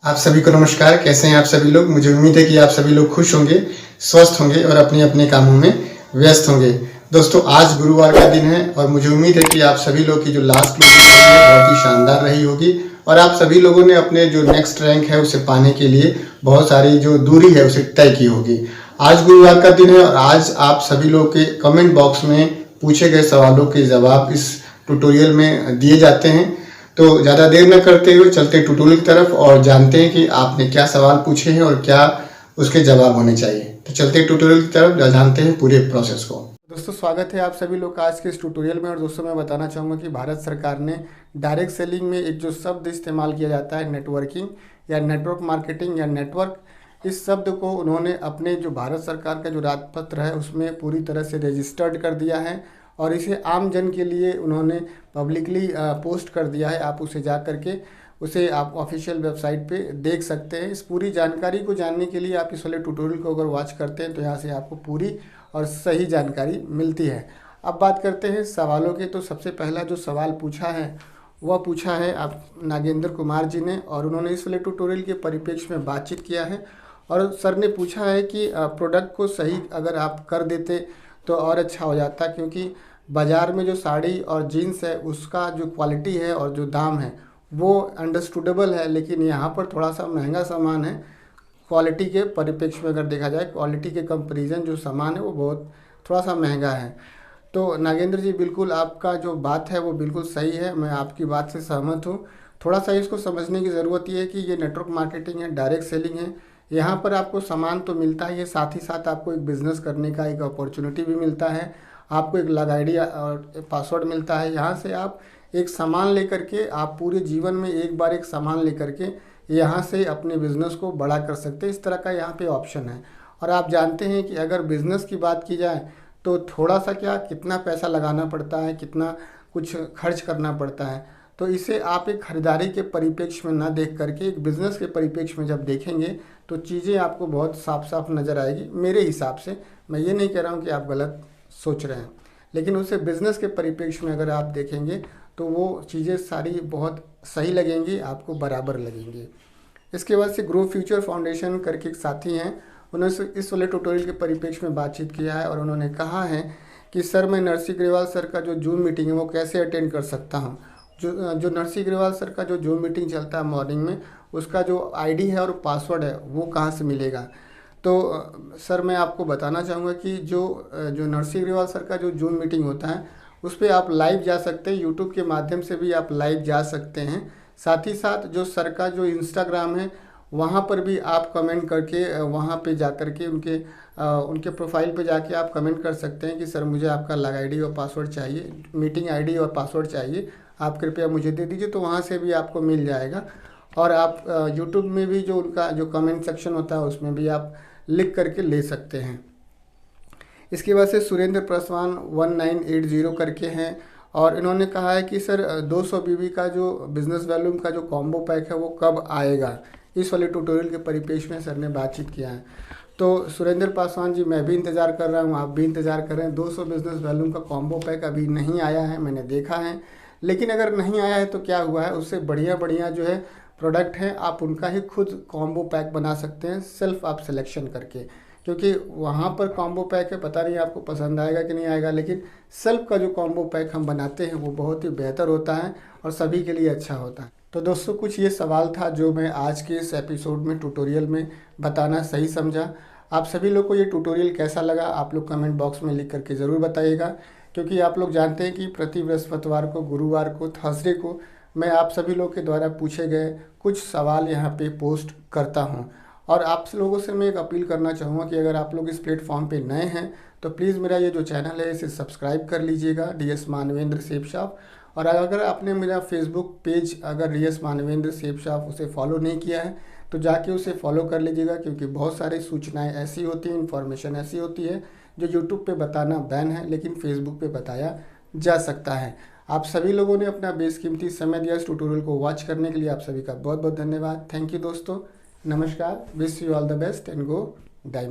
आप सभी को नमस्कार। कैसे हैं आप सभी लोग? मुझे उम्मीद है कि आप सभी लोग खुश होंगे, स्वस्थ होंगे और अपने अपने कामों में व्यस्त होंगे। दोस्तों, आज गुरुवार का दिन है और मुझे उम्मीद है कि आप सभी लोग की जो लास्ट क्लोजिंग रही है बहुत ही शानदार रही होगी और आप सभी लोगों ने अपने जो नेक्स्ट रैंक है उसे पाने के लिए बहुत सारी जो दूरी है उसे तय की होगी। आज गुरुवार का दिन है और आज आप सभी लोग के कमेंट बॉक्स में पूछे गए सवालों के जवाब इस ट्यूटोरियल में दिए जाते हैं। तो ज़्यादा देर न करते हुए चलते ट्यूटोरियल की तरफ और जानते हैं कि आपने क्या सवाल पूछे हैं और क्या उसके जवाब होने चाहिए। तो चलते ट्यूटोरियल की तरफ जानते हैं पूरे प्रोसेस को। दोस्तों, स्वागत है आप सभी लोग का आज के इस ट्यूटोरियल में। और दोस्तों, मैं बताना चाहूँगा कि भारत सरकार ने डायरेक्ट सेलिंग में एक जो शब्द इस्तेमाल किया जाता है नेटवर्किंग या नेटवर्क मार्केटिंग या नेटवर्क, इस शब्द को उन्होंने अपने जो भारत सरकार का जो राजपत्र है उसमें पूरी तरह से रजिस्टर्ड कर दिया है और इसे आम जन के लिए उन्होंने पब्लिकली पोस्ट कर दिया है। आप उसे जा करके उसे आप ऑफिशियल वेबसाइट पे देख सकते हैं। इस पूरी जानकारी को जानने के लिए आप इस वाले ट्यूटोरियल को अगर वॉच करते हैं तो यहाँ से आपको पूरी और सही जानकारी मिलती है। अब बात करते हैं सवालों के। तो सबसे पहला जो सवाल पूछा है वह पूछा है आप नागेंद्र कुमार जी ने और उन्होंने इस वाले ट्यूटोरियल के परिप्रेक्ष्य में बातचीत किया है और सर ने पूछा है कि प्रोडक्ट को सही अगर आप कर देते तो और अच्छा हो जाता, क्योंकि बाज़ार में जो साड़ी और जीन्स है उसका जो क्वालिटी है और जो दाम है वो अंडरस्टूडेबल है, लेकिन यहाँ पर थोड़ा सा महंगा सामान है। क्वालिटी के परिप्रेक्ष्य में अगर देखा जाए, क्वालिटी के कंपैरिजन जो सामान है वो बहुत थोड़ा सा महंगा है। तो नागेंद्र जी, बिल्कुल आपका जो बात है वो बिल्कुल सही है, मैं आपकी बात से सहमत हूँ। थोड़ा सा इसको समझने की ज़रूरत ये है कि ये नेटवर्क मार्केटिंग है, डायरेक्ट सेलिंग है। यहाँ पर आपको सामान तो मिलता ही है, साथ ही साथ आपको एक बिज़नेस करने का एक अपॉर्चुनिटी भी मिलता है। आपको एक लॉग आईडी और पासवर्ड मिलता है। यहाँ से आप एक सामान लेकर के आप पूरे जीवन में एक बार एक सामान लेकर के यहाँ से अपने बिज़नेस को बड़ा कर सकते हैं। इस तरह का यहाँ पे ऑप्शन है। और आप जानते हैं कि अगर बिज़नेस की बात की जाए तो थोड़ा सा क्या कितना पैसा लगाना पड़ता है, कितना कुछ खर्च करना पड़ता है। तो इसे आप एक खरीदारी के परिप्रेक्ष्य में ना देख करके एक बिज़नेस के परिप्रेक्ष्य में जब देखेंगे तो चीज़ें आपको बहुत साफ साफ नज़र आएगी। मेरे हिसाब से, मैं ये नहीं कह रहा हूँ कि आप गलत सोच रहे हैं, लेकिन उसे बिज़नेस के परिप्रेक्ष्य में अगर आप देखेंगे तो वो चीज़ें सारी बहुत सही लगेंगी, आपको बराबर लगेंगी। इसके बाद से ग्रो फ्यूचर फाउंडेशन करके एक साथी हैं, उन्होंने इस वाले ट्यूटोरियल के परिप्रेक्ष्य में बातचीत किया है और उन्होंने कहा है कि सर, मैं नरसी ग्रेवाल सर का जो जूम मीटिंग है वो कैसे अटेंड कर सकता हूँ। जो नरसी ग्रेवाल सर का जो जूम मीटिंग चलता है मॉर्निंग में, उसका जो आईडी है और पासवर्ड है वो कहाँ से मिलेगा। तो सर, मैं आपको बताना चाहूँगा कि जो नरसी ग्रेवाल सर का जो जूम मीटिंग होता है उस पर आप लाइव जा सकते हैं, यूट्यूब के माध्यम से भी आप लाइव जा सकते हैं। साथ ही साथ जो सर का जो इंस्टाग्राम है वहाँ पर भी आप कमेंट करके वहाँ पे जा कर के उनके प्रोफाइल पे जाके आप कमेंट कर सकते हैं कि सर, मुझे आपका लॉग आईडी और पासवर्ड चाहिए, मीटिंग आईडी और पासवर्ड चाहिए, आप कृपया मुझे दे दीजिए। तो वहाँ से भी आपको मिल जाएगा। और आप यूट्यूब में भी जो उनका जो कमेंट सेक्शन होता है उसमें भी आप लिख करके ले सकते हैं। इसके बाद से सुरेंद्र पासवान 1980 करके हैं और इन्होंने कहा है कि सर 200 बीबी का जो बिज़नेस वॉल्यूम का जो कॉम्बो पैक है वो कब आएगा। इस वाले ट्यूटोरियल के परिप्रेक्ष्य में सर ने बातचीत किया है। तो सुरेंद्र पासवान जी, मैं भी इंतज़ार कर रहा हूँ, आप भी इंतज़ार कर रहे हैं। 200 बिज़नेस वॉल्यूम का कॉम्बो पैक अभी नहीं आया है, मैंने देखा है। लेकिन अगर नहीं आया है तो क्या हुआ है, उससे बढ़िया बढ़िया जो है प्रोडक्ट हैं, आप उनका ही खुद कॉम्बो पैक बना सकते हैं, सेल्फ आप सिलेक्शन करके। क्योंकि वहाँ पर कॉम्बो पैक है, पता नहीं आपको पसंद आएगा कि नहीं आएगा, लेकिन सेल्फ का जो कॉम्बो पैक हम बनाते हैं वो बहुत ही बेहतर होता है और सभी के लिए अच्छा होता है। तो दोस्तों, कुछ ये सवाल था जो मैं आज के इस एपिसोड में ट्यूटोरियल में बताना सही समझा। आप सभी लोग को ये ट्यूटोरियल कैसा लगा आप लोग कमेंट बॉक्स में लिख करके ज़रूर बताइएगा, क्योंकि आप लोग जानते हैं कि प्रति बृहस्पतिवार को, गुरुवार को, थर्सडे को मैं आप सभी लोग के द्वारा पूछे गए कुछ सवाल यहाँ पे पोस्ट करता हूँ। और आप लोगों से मैं एक अपील करना चाहूँगा कि अगर आप लोग इस प्लेटफॉर्म पे नए हैं तो प्लीज़ मेरा ये जो चैनल है इसे सब्सक्राइब कर लीजिएगा, DS मानवेंद्र सेफ शॉप। और अगर आपने मेरा फेसबुक पेज अगर DS मानवेंद्र सेफ शॉप उसे फॉलो नहीं किया है तो जाके उसे फॉलो कर लीजिएगा, क्योंकि बहुत सारी सूचनाएँ ऐसी होती हैं, इन्फॉर्मेशन ऐसी होती है जो यूट्यूब पे बताना बैन है, लेकिन फेसबुक पे बताया जा सकता है। आप सभी लोगों ने अपना बेशकीमती समय दिया इस ट्यूटोरियल को वॉच करने के लिए, आप सभी का बहुत बहुत धन्यवाद। थैंक यू दोस्तों, नमस्कार, wish you all the best and go diamond.